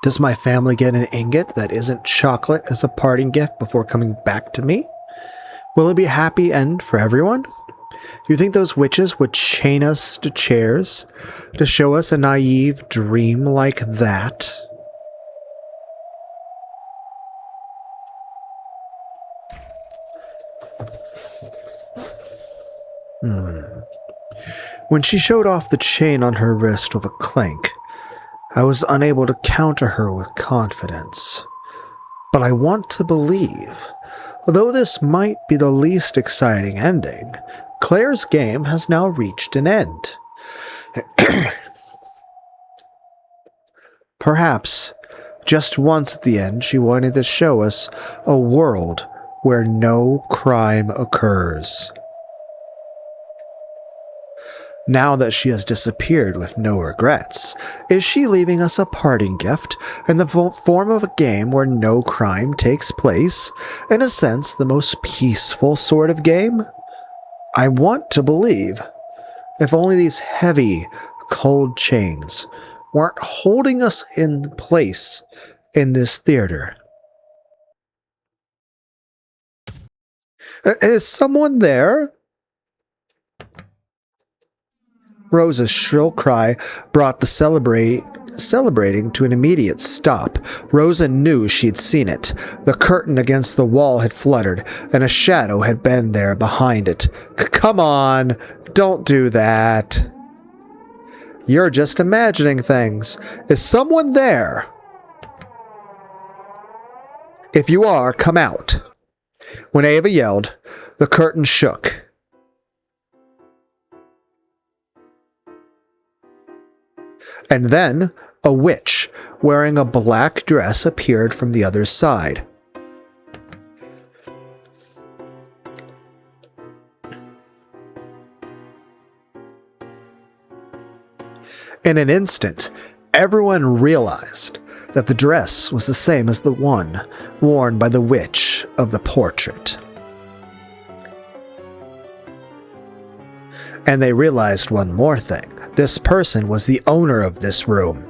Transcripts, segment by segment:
Does my family get an ingot that isn't chocolate as a parting gift before coming back to me? Will it be a happy end for everyone? Do you think those witches would chain us to chairs to show us a naive dream like that? When she showed off the chain on her wrist with a clank, I was unable to counter her with confidence. But I want to believe, although this might be the least exciting ending, Claire's game has now reached an end. Perhaps, just once at the end, she wanted to show us a world where no crime occurs. Now that she has disappeared with no regrets, is she leaving us a parting gift in the form of a game where no crime takes place? In a sense, the most peaceful sort of game? I want to believe. If only these heavy, cold chains weren't holding us in place in this theater. Is someone there? Rosa's shrill cry brought the celebrating to an immediate stop. Rosa knew she'd seen it. The curtain against the wall had fluttered, and a shadow had been there behind it. Come on, don't do that. You're just imagining things. Is someone there? If you are, come out. When Ava yelled, the curtain shook. And then a witch wearing a black dress appeared from the other side. In an instant, everyone realized that the dress was the same as the one worn by the witch of the portrait. And they realized one more thing. This person was the owner of this room.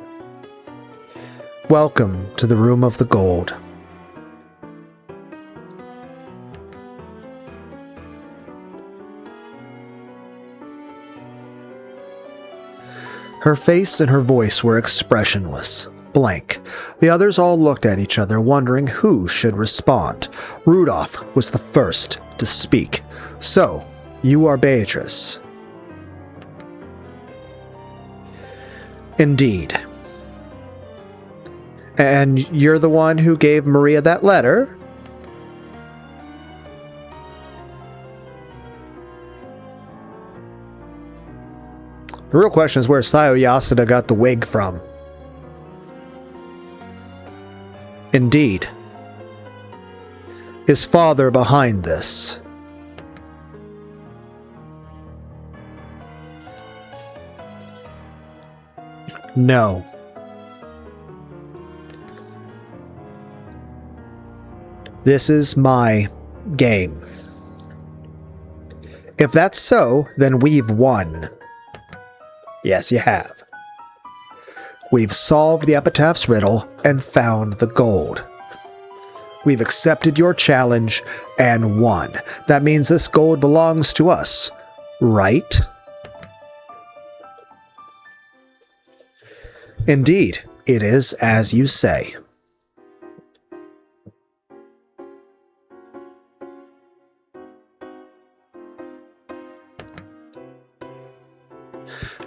Welcome to the Room of the Gold. Her face and her voice were expressionless, blank. The others all looked at each other, wondering who should respond. Rudolph was the first to speak. So, you are Beatrice. Indeed. And you're the one who gave Maria that letter? The real question is where Sayo Yasuda got the wig from. Indeed. Is father behind this? No. This is my game. If that's so, then we've won. Yes, you have. We've solved the epitaph's riddle and found the gold. We've accepted your challenge and won. That means this gold belongs to us, right? Indeed, it is as you say.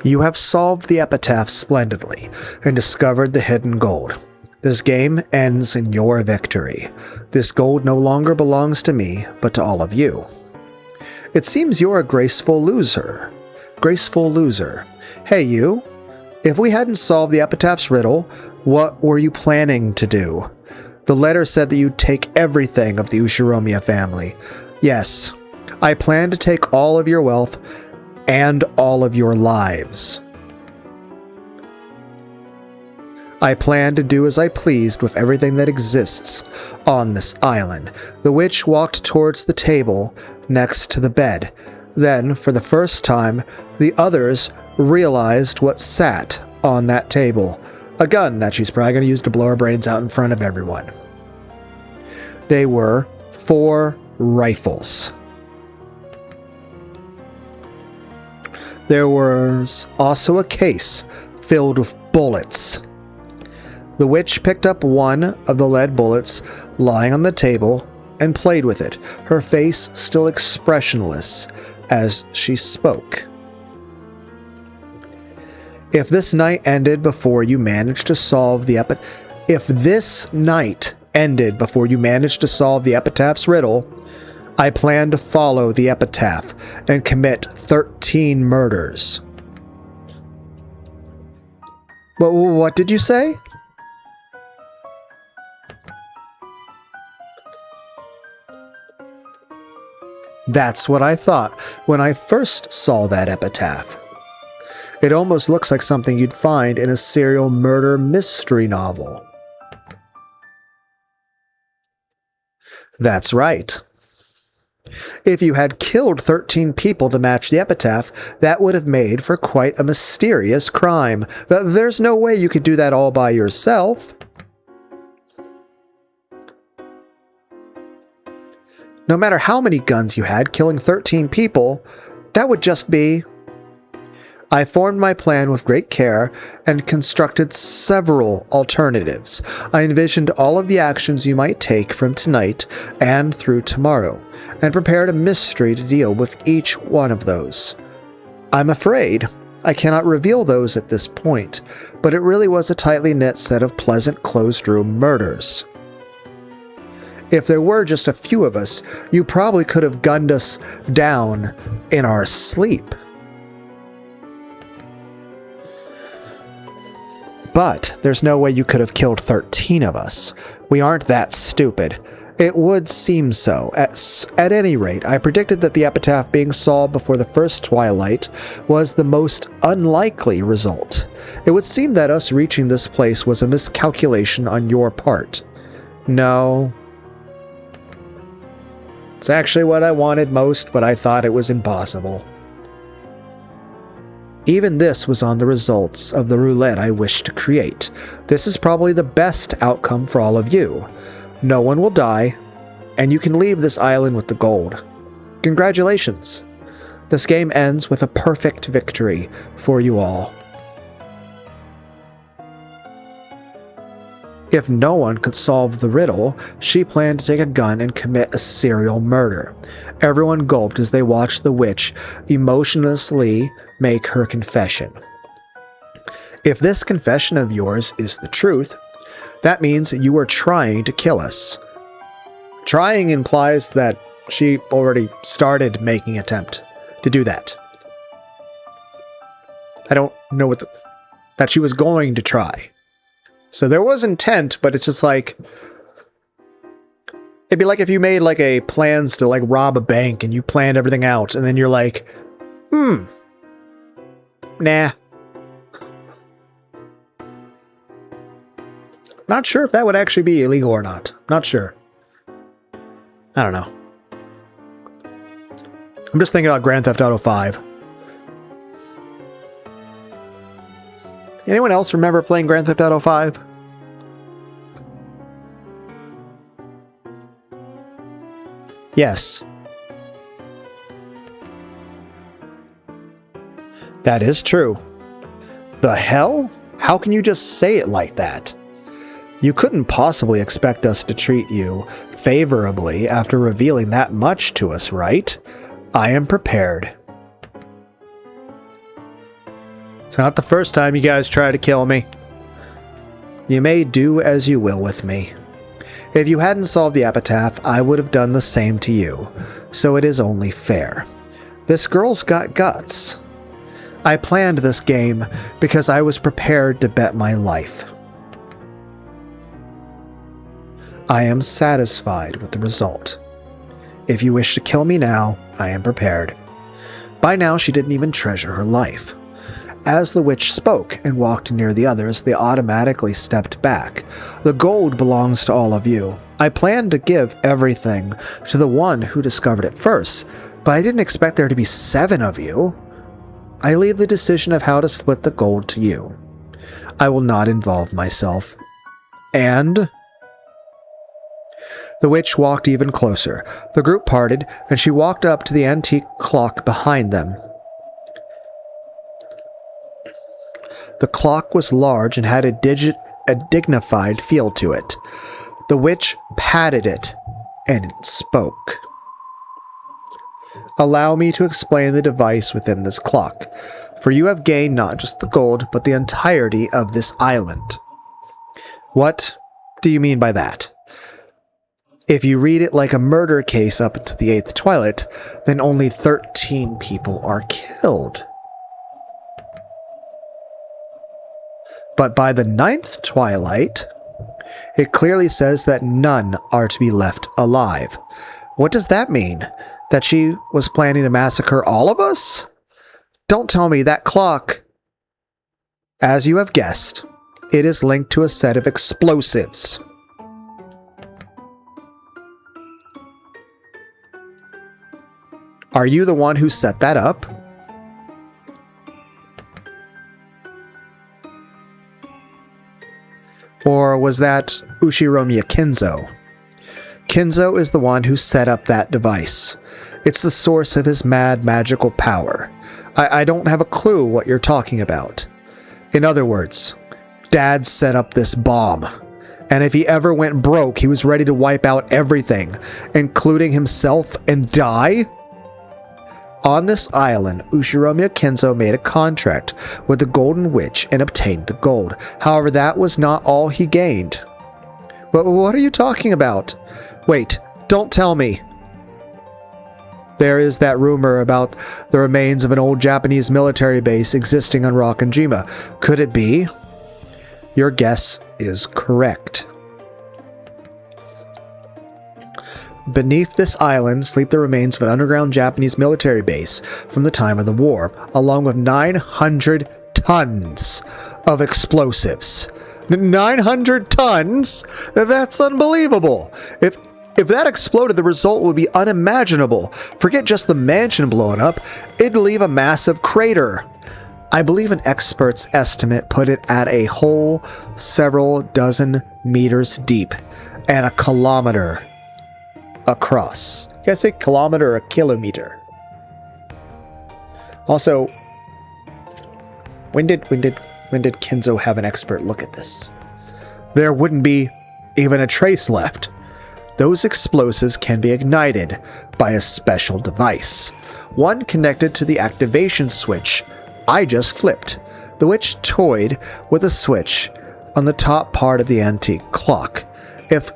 You have solved the epitaph splendidly and discovered the hidden gold. This game ends in your victory. This gold no longer belongs to me, but to all of you. It seems you're a graceful loser. Graceful loser. Hey, you. If we hadn't solved the epitaph's riddle, what were you planning to do? The letter said that you'd take everything of the Ushiromiya family. Yes, I plan to take all of your wealth and all of your lives. I plan to do as I pleased with everything that exists on this island. The witch walked towards the table next to the bed. Then, for the first time, the others realized what sat on that table. A gun that she's probably going to use to blow her brains out in front of everyone. They were 4 rifles. There was also a case filled with bullets. The witch picked up one of the lead bullets lying on the table and played with it, her face still expressionless as she spoke. If this night ended before you managed to solve the epitaph's riddle, I plan to follow the epitaph and commit 13 murders. What did you say? That's what I thought when I first saw that epitaph. It almost looks like something you'd find in a serial murder mystery novel. That's right. If you had killed 13 people to match the epitaph, that would have made for quite a mysterious crime. There's no way you could do that all by yourself. No matter how many guns you had, killing 13 people, that would just be... I formed my plan with great care and constructed several alternatives. I envisioned all of the actions you might take from tonight and through tomorrow, and prepared a mystery to deal with each one of those. I'm afraid I cannot reveal those at this point, but it really was a tightly knit set of pleasant closed-room murders. If there were just a few of us, you probably could have gunned us down in our sleep. But there's no way you could have killed 13 of us. We aren't that stupid. It would seem so. At any rate, I predicted that the epitaph being solved before the first twilight was the most unlikely result. It would seem that us reaching this place was a miscalculation on your part. No. It's actually what I wanted most, but I thought it was impossible. Even this was on the results of the roulette I wished to create. This is probably the best outcome for all of you. No one will die, and you can leave this island with the gold. Congratulations. This game ends with a perfect victory for you all. If no one could solve the riddle, she planned to take a gun and commit a serial murder. Everyone gulped as they watched the witch emotionlessly make her confession. If this confession of yours is the truth, that means you are trying to kill us. Trying implies that she already started making an attempt to do that. I don't know that she was going to try. So there was intent, but it's just like... It'd be like if you made like a plans to like rob a bank and you planned everything out and then you're like, nah. Not sure if that would actually be illegal or not. Not sure. I don't know. I'm just thinking about Grand Theft Auto 5. Anyone else remember playing Grand Theft Auto 5? Yes. That is true. The hell? How can you just say it like that? You couldn't possibly expect us to treat you favorably after revealing that much to us, right? I am prepared. It's not the first time you guys try to kill me. You may do as you will with me. If you hadn't solved the epitaph, I would have done the same to you, so it is only fair. This girl's got guts. I planned this game because I was prepared to bet my life. I am satisfied with the result. If you wish to kill me now, I am prepared. By now, she didn't even treasure her life. As the witch spoke and walked near the others, they automatically stepped back. The gold belongs to all of you. I planned to give everything to the one who discovered it first, but I didn't expect there to be 7 of you. I leave the decision of how to split the gold to you. I will not involve myself. And the witch walked even closer. The group parted, and she walked up to the antique clock behind them. The clock was large and had a dignified feel to it. The witch patted it, and it spoke. Allow me to explain the device within this clock, for you have gained not just the gold, but the entirety of this island. What do you mean by that? If you read it like a murder case up to the 8th twilight, then only 13 people are killed. But by the 9th twilight, it clearly says that none are to be left alive. What does that mean? That she was planning to massacre all of us? Don't tell me that clock. As you have guessed, it is linked to a set of explosives. Are you the one who set that up? Or was that Ushiromiya Kinzo? Kinzo is the one who set up that device. It's the source of his mad magical power. I don't have a clue what you're talking about. In other words, Dad set up this bomb. And if he ever went broke, he was ready to wipe out everything, including himself, and die? On this island, Ushiromiya Kinzo made a contract with the Golden Witch and obtained the gold. However, that was not all he gained. But what are you talking about? Wait, don't tell me. There is that rumor about the remains of an old Japanese military base existing on Rakanjima. Could it be? Your guess is correct. Beneath this island sleep the remains of an underground Japanese military base from the time of the war, along with 900 tons of explosives. 900 tons? That's unbelievable. If that exploded, the result would be unimaginable. Forget just the mansion blowing up, it'd leave a massive crater. I believe an expert's estimate put it at a hole several dozen meters deep and a kilometer across. Can I say kilometer or a kilometer? Also, when did Kinzo have an expert look at this? There wouldn't be even a trace left. Those explosives can be ignited by a special device, one connected to the activation switch I just flipped. The witch toyed with a switch on the top part of the antique clock. If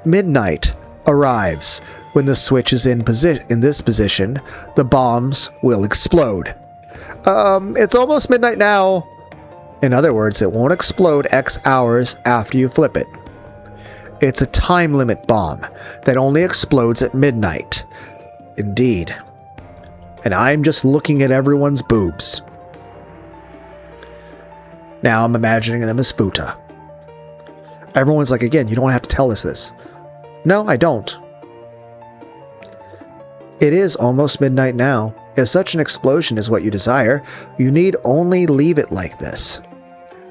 midnight arrives when the switch is in this position, the bombs will explode. It's almost midnight now. In other words, it won't explode X hours after you flip it. It's a time limit bomb that only explodes at midnight. Indeed. And I'm just looking at everyone's boobs. Now I'm imagining them as futa. Everyone's like, again, you don't have to tell us this. No, I don't. It is almost midnight now. If such an explosion is what you desire, you need only leave it like this.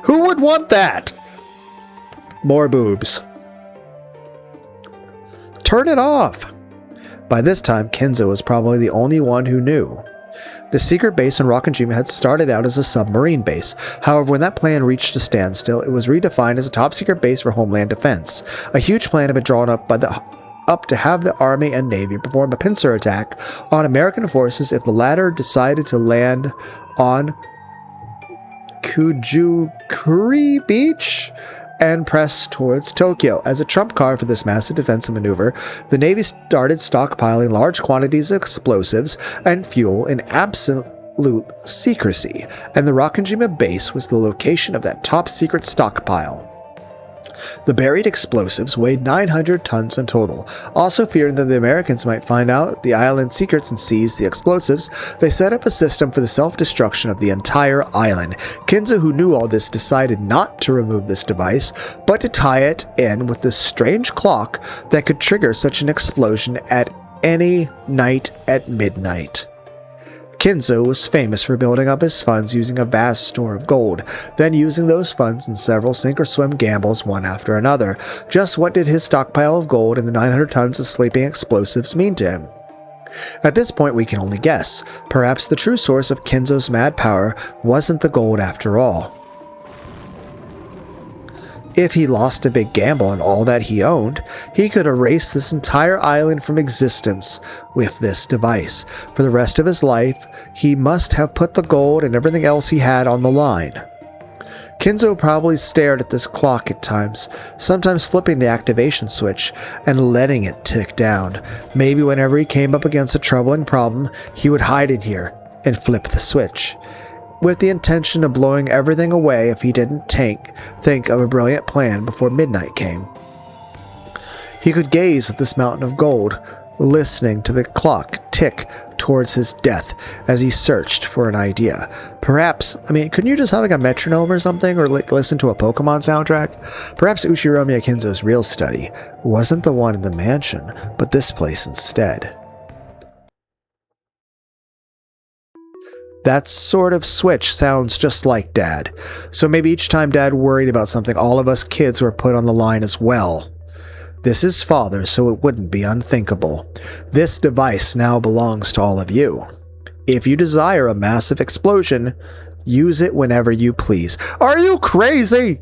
Who would want that? More boobs. Turn it off! By this time, Kinzo was probably the only one who knew. The secret base in Rakanjima had started out as a submarine base. However, when that plan reached a standstill, it was redefined as a top-secret base for homeland defense. A huge plan had been drawn up to have the Army and Navy perform a pincer attack on American forces if the latter decided to land on Kujukuri Beach and press towards Tokyo. As a trump card for this massive defensive maneuver, the Navy started stockpiling large quantities of explosives and fuel in absolute secrecy, and the Rakanjima base was the location of that top-secret stockpile. The buried explosives weighed 900 tons in total. Also fearing that the Americans might find out the island's secrets and seize the explosives, they set up a system for the self-destruction of the entire island. Kinzo, who knew all this, decided not to remove this device, but to tie it in with this strange clock that could trigger such an explosion at any night at midnight. Kinzo was famous for building up his funds using a vast store of gold, then using those funds in several sink-or-swim gambles one after another. Just what did his stockpile of gold and the 900 tons of sleeping explosives mean to him? At this point, we can only guess. Perhaps the true source of Kinzo's mad power wasn't the gold after all. If he lost a big gamble on all that he owned, he could erase this entire island from existence with this device. For the rest of his life, he must have put the gold and everything else he had on the line. Kinzo probably stared at this clock at times, sometimes flipping the activation switch and letting it tick down. Maybe whenever he came up against a troubling problem, he would hide in here and flip the switch, with the intention of blowing everything away if he didn't think of a brilliant plan before midnight came. He could gaze at this mountain of gold, listening to the clock tick towards his death as he searched for an idea. Perhaps, couldn't you just have like a metronome or something, or like listen to a Pokemon soundtrack? Perhaps Ushiromiya Kinzo's real study wasn't the one in the mansion, but this place instead. That sort of switch sounds just like Dad. So maybe each time Dad worried about something, all of us kids were put on the line as well. This is Father, so it wouldn't be unthinkable. This device now belongs to all of you. If you desire a massive explosion, use it whenever you please. Are you crazy?